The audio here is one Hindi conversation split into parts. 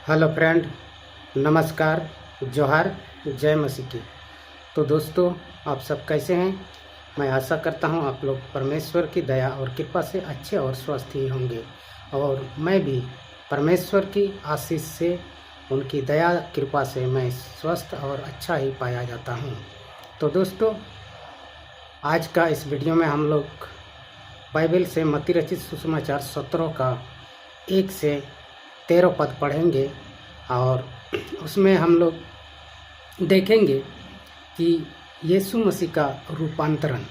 हेलो फ्रेंड, नमस्कार, जोहार, जय मसीह की। तो दोस्तों, आप सब कैसे हैं? मैं आशा करता हूं आप लोग परमेश्वर की दया और कृपा से अच्छे और स्वस्थ ही होंगे। और मैं भी परमेश्वर की आशीष से, उनकी दया कृपा से मैं स्वस्थ और अच्छा ही पाया जाता हूं। तो दोस्तों, आज का इस वीडियो में हम लोग बाइबल से मत्ती रचित सुसमाचार 17 का 1 से 13 पद पढ़ेंगे और उसमें हम लोग देखेंगे कि यीशु मसीह का रूपांतरण,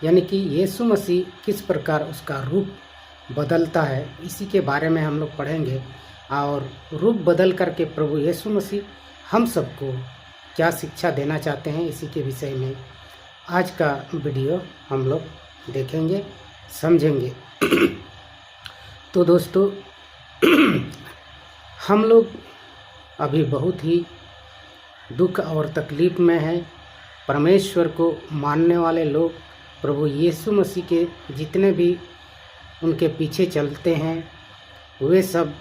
यानी कि यीशु मसीह किस प्रकार उसका रूप बदलता है, इसी के बारे में हम लोग पढ़ेंगे। और रूप बदल करके प्रभु यीशु मसीह हम सबको क्या शिक्षा देना चाहते हैं, इसी के विषय में आज का वीडियो हम लोग देखेंगे, समझेंगे। तो दोस्तों, हम लोग अभी बहुत ही दुख और तकलीफ़ में हैं। परमेश्वर को मानने वाले लोग, प्रभु यीशु मसीह के जितने भी उनके पीछे चलते हैं, वे सब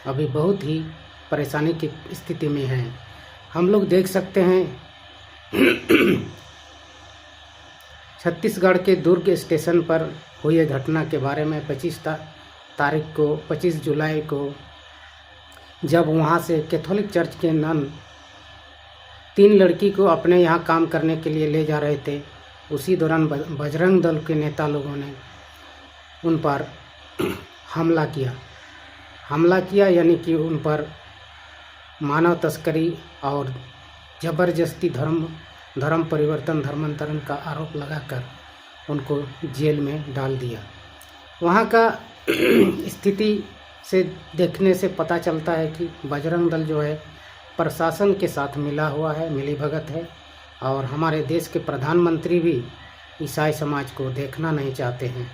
अभी बहुत ही परेशानी की स्थिति में हैं। हम लोग देख सकते हैं छत्तीसगढ़ के दुर्ग स्टेशन पर हुई घटना के बारे में 25 जुलाई को जब वहाँ से कैथोलिक चर्च के नन 3 लड़की को अपने यहाँ काम करने के लिए ले जा रहे थे, उसी दौरान बजरंग दल के नेता लोगों ने उन पर हमला किया, यानी कि उन पर मानव तस्करी और ज़बरदस्ती धर्म परिवर्तन, धर्मांतरण का आरोप लगाकर उनको जेल में डाल दिया। वहाँ का स्थिति से देखने से पता चलता है कि बजरंग दल जो है प्रशासन के साथ मिला हुआ है, मिलीभगत है। और हमारे देश के प्रधानमंत्री भी ईसाई समाज को देखना नहीं चाहते हैं।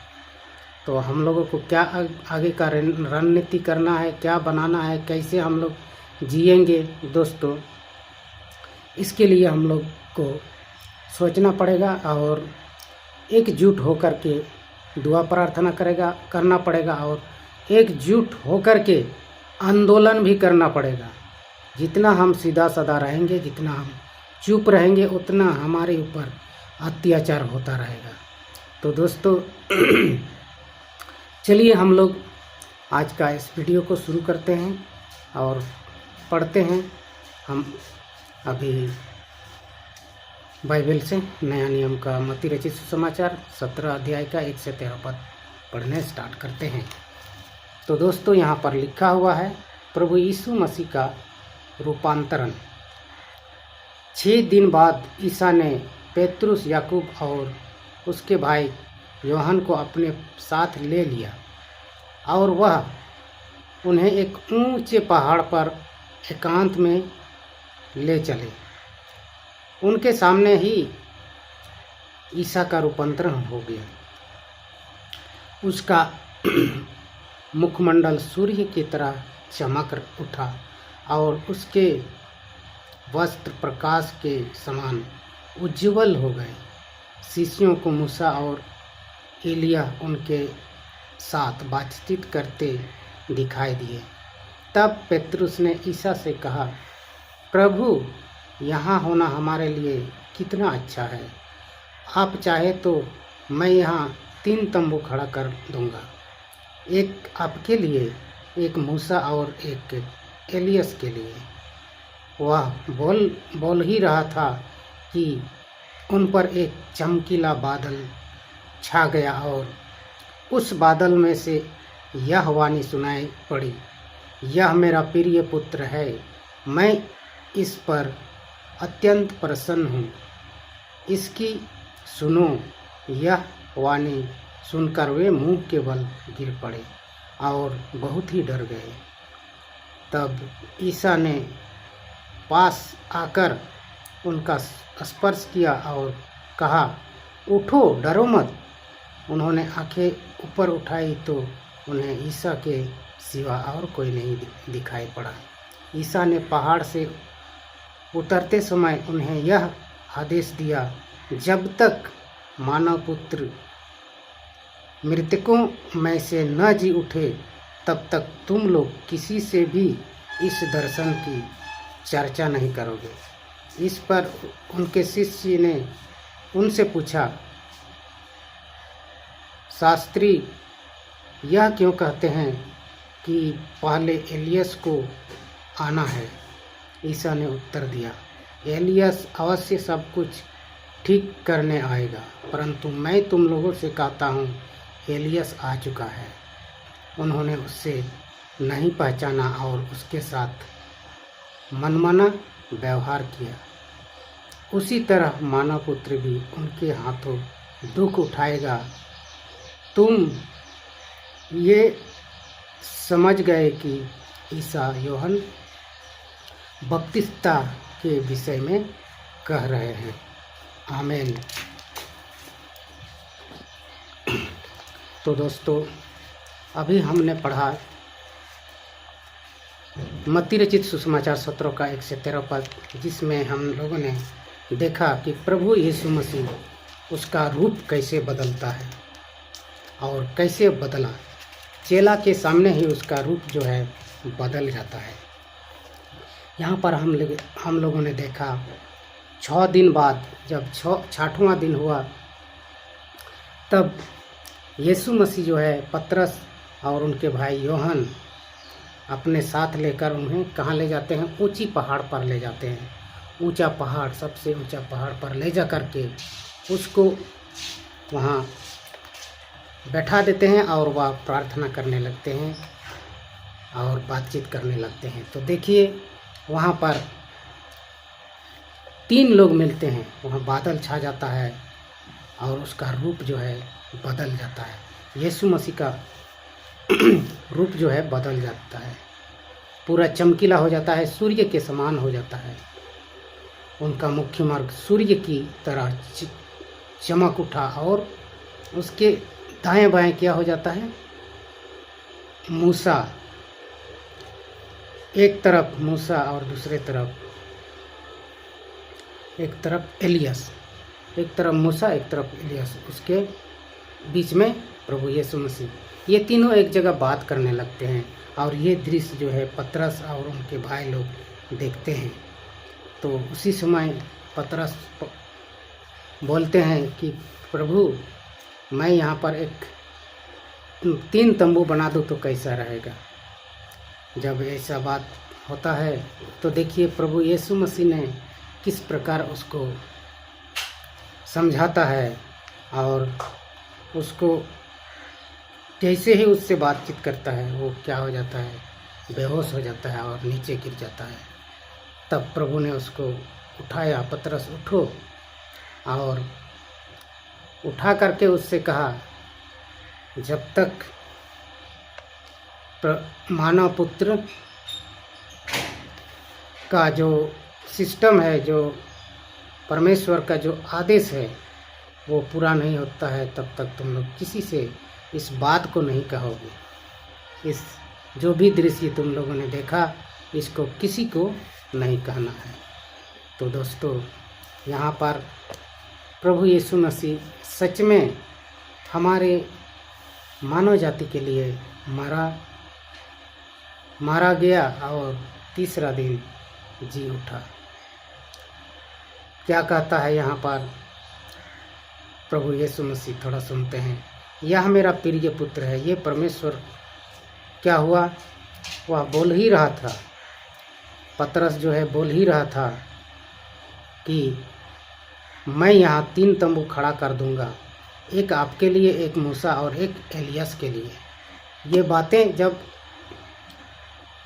तो हम लोगों को क्या आगे का रणनीति करना है, क्या बनाना है, कैसे हम लोग जिएंगे दोस्तों, इसके लिए हम लोग को सोचना पड़ेगा और एकजुट होकर के दुआ प्रार्थना करना पड़ेगा और एकजुट होकर के आंदोलन भी करना पड़ेगा। जितना हम सीधा साधा रहेंगे, जितना हम चुप रहेंगे, उतना हमारे ऊपर अत्याचार होता रहेगा। तो दोस्तों, चलिए हम लोग आज का इस वीडियो को शुरू करते हैं और पढ़ते हैं। हम अभी बाइबल से नया नियम का मत्ती रचित सुसमाचार 17 अध्याय का 1 से 13 पद पढ़ने स्टार्ट करते हैं। तो दोस्तों, यहाँ पर लिखा हुआ है, प्रभु यीशु मसीह का रूपांतरण। 6 दिन बाद ईसा ने पेतरुस, याकूब और उसके भाई योहन को अपने साथ ले लिया और वह उन्हें एक ऊंचे पहाड़ पर एकांत में ले चले। उनके सामने ही ईसा का रूपांतरण हो गया। उसका मुखमंडल सूर्य की तरह चमक उठा और उसके वस्त्र प्रकाश के समान उज्ज्वल हो गए। शिष्यों को मूसा और एलिय्याह उनके साथ बातचीत करते दिखाई दिए। तब पेतरुस ने ईसा से कहा, प्रभु, यहाँ होना हमारे लिए कितना अच्छा है। आप चाहे तो मैं यहाँ 3 तंबू खड़ा कर दूँगा, एक आपके लिए, एक मूसा और एक एलिय्याह के लिए। वह बोल ही रहा था कि उन पर एक चमकीला बादल छा गया और उस बादल में से यह वाणी सुनाई पड़ी, यह मेरा प्रिय पुत्र है, मैं इस पर अत्यंत प्रसन्न हूँ, इसकी सुनो। यह वाणी सुनकर वे मुंह के बल गिर पड़े और बहुत ही डर गए। तब ईसा ने पास आकर उनका स्पर्श किया और कहा, उठो, डरो मत। उन्होंने आंखें ऊपर उठाई तो उन्हें ईसा के सिवा और कोई नहीं दिखाई पड़ा। ईसा ने पहाड़ से उतरते समय उन्हें यह आदेश दिया, जब तक मानव पुत्र मृतकों में से न जी उठे, तब तक तुम लोग किसी से भी इस दर्शन की चर्चा नहीं करोगे। इस पर उनके शिष्य ने उनसे पूछा, शास्त्री यह क्यों कहते हैं कि पहले एलियस को आना है? ईसा ने उत्तर दिया, एलियस अवश्य सब कुछ ठीक करने आएगा, परंतु मैं तुम लोगों से कहता हूँ एलियस आ चुका है। उन्होंने उससे नहीं पहचाना और उसके साथ मनमाना व्यवहार किया। उसी तरह मानव पुत्र भी उनके हाथों दुख उठाएगा। तुम ये समझ गए कि ईसा यूहन्ना बपतिस्मा के विषय में कह रहे हैं। आमीन। तो दोस्तों, अभी हमने पढ़ा मत्ती रचित सुसमाचार 17 का 1 से 13 पद, जिसमें हम लोगों ने देखा कि प्रभु यीशु मसीह उसका रूप कैसे बदलता है और कैसे बदला। चेला के सामने ही उसका रूप जो है बदल जाता है। यहाँ पर हम लोगों ने देखा 6 दिन बाद जब 6वां दिन हुआ, तब यीशु मसीह जो है पतरस और उनके भाई यूहन्ना अपने साथ लेकर उन्हें कहाँ ले जाते हैं? ऊंची पहाड़ पर ले जाते हैं। ऊंचा पहाड़, सबसे ऊंचा पहाड़ पर ले जा कर के उसको वहाँ बैठा देते हैं और वह प्रार्थना करने लगते हैं और बातचीत करने लगते हैं। तो देखिए वहाँ पर 3 लोग मिलते हैं। वहाँ बादल छा जाता है और उसका रूप जो है बदल जाता है। यीशु मसीह का रूप जो है बदल जाता है, पूरा चमकीला हो जाता है, सूर्य के समान हो जाता है। उनका मुख्य मार्ग सूर्य की तरह चमक उठा और उसके दाएं बाएं क्या हो जाता है? मूसा, एक तरफ मूसा और दूसरे तरफ एक तरफ एलियस, एक तरफ मूसा एक तरफ एलियस, उसके बीच में प्रभु यीशु मसीह। ये तीनों एक जगह बात करने लगते हैं और ये दृश्य जो है पतरस और उनके भाई लोग देखते हैं। तो उसी समय पतरस बोलते हैं कि प्रभु, मैं यहाँ पर 3 तंबू बना दूँ तो कैसा रहेगा? जब ऐसा बात होता है तो देखिए प्रभु यीशु मसीह ने किस प्रकार उसको समझाता है और उसको जैसे ही उससे बातचीत करता है वो क्या हो जाता है? बेहोश हो जाता है और नीचे गिर जाता है। तब प्रभु ने उसको उठाया, पतरस उठो, और उठा करके उससे कहा, जब तक मानव पुत्र का जो सिस्टम है, जो परमेश्वर का जो आदेश है वो पूरा नहीं होता है, तब तक तुम लोग किसी से इस बात को नहीं कहोगे। इस जो भी दृश्य तुम लोगों ने देखा, इसको किसी को नहीं कहना है। तो दोस्तों, यहाँ पर प्रभु यीशु मसीह सच में हमारे मानव जाति के लिए मारा गया और तीसरा दिन जी उठा। क्या कहता है यहाँ पर प्रभु यीशु मसीह? थोड़ा सुनते हैं। यह मेरा प्रिय पुत्र है। ये परमेश्वर क्या हुआ? वह बोल ही रहा था, पतरस जो है बोल ही रहा था कि मैं यहाँ 3 तंबू खड़ा कर दूंगा, एक आपके लिए, एक मूसा और एक एलियस के लिए। ये बातें जब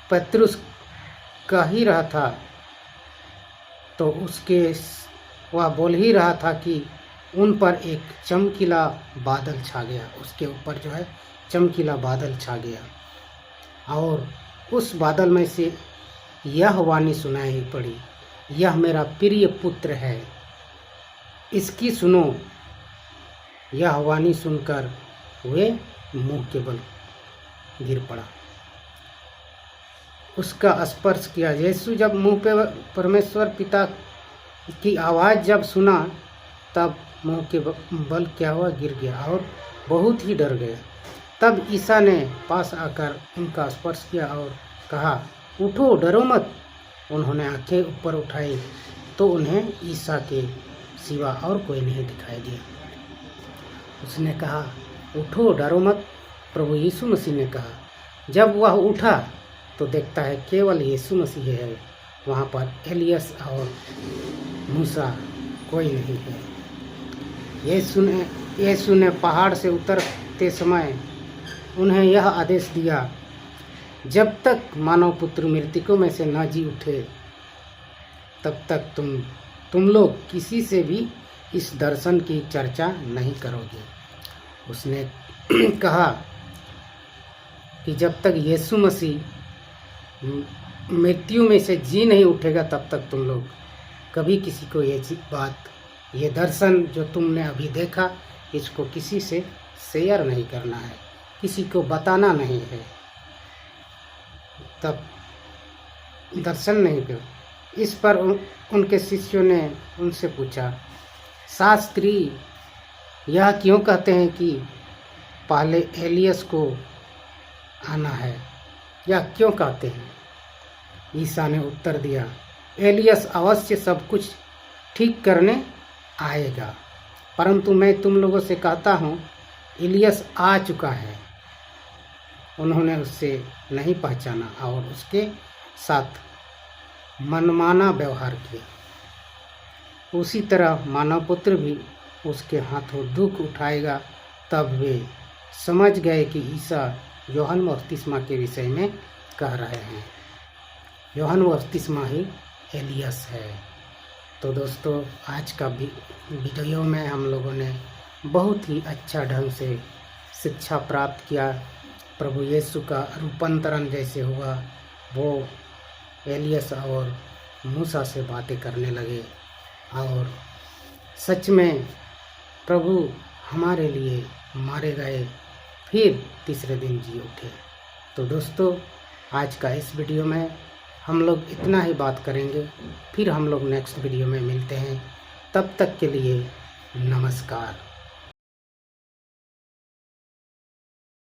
पतरस कह ही रहा था तो वह बोल ही रहा था कि उन पर एक चमकीला बादल छा गया। उसके ऊपर जो है चमकीला बादल छा गया और उस बादल में से यह वाणी सुनाई पड़ी, यह मेरा प्रिय पुत्र है, इसकी सुनो। यह वाणी सुनकर वे मुंह के बल गिर पड़ा, उसका स्पर्श किया। यीशु जब मुंह पे परमेश्वर पिता की आवाज़ जब सुना, तब मुंह के बल क्या हुआ? गिर गया और बहुत ही डर गया। तब ईसा ने पास आकर उनका स्पर्श किया और कहा, उठो, डरो मत। उन्होंने आंखें ऊपर उठाई तो उन्हें ईसा के सिवा और कोई नहीं दिखाई दिया। उसने कहा, उठो, डरो मत। प्रभु यीशु मसीह ने कहा। जब वह उठा तो देखता है केवल यीशु मसीह है, वहाँ पर एलियस और मूसा कोई नहीं है। यीशु ने पहाड़ से उतरते समय उन्हें यह आदेश दिया, जब तक मानव पुत्र मृतकों में से न जी उठे तब तक तुम लोग किसी से भी इस दर्शन की चर्चा नहीं करोगे। उसने कहा कि जब तक यीशु मसीह मृत्यु में से जी नहीं उठेगा तब तक तुम लोग कभी किसी को ये दर्शन जो तुमने अभी देखा, इसको किसी से शेयर नहीं करना है, किसी को बताना नहीं है। तब दर्शन नहीं कर। इस पर उनके शिष्यों ने उनसे पूछा, शास्त्री, यह क्यों कहते हैं कि पहले एलियस को आना है? यह क्यों कहते हैं? ईसा ने उत्तर दिया, एलियस अवश्य सब कुछ ठीक करने आएगा, परंतु मैं तुम लोगों से कहता हूँ, एलियस आ चुका है। उन्होंने उससे नहीं पहचाना और उसके साथ मनमाना व्यवहार किया। उसी तरह मानव पुत्र भी उसके हाथों दुख उठाएगा। तब वे समझ गए कि ईसा यूहन्ना बपतिस्मा के विषय में कह रहे हैं। यूहन्ना बपतिस्मा ही एलियस है। तो दोस्तों, आज का वीडियो में हम लोगों ने बहुत ही अच्छा ढंग से शिक्षा प्राप्त किया। प्रभु यीशु का रूपांतरण जैसे हुआ, वो एलियस और मूसा से बातें करने लगे और सच में प्रभु हमारे लिए मारे गए, फिर तीसरे दिन जी उठे। तो दोस्तों, आज का इस वीडियो में हम लोग इतना ही बात करेंगे, फिर हम लोग नेक्स्ट वीडियो में मिलते हैं। तब तक के लिए नमस्कार।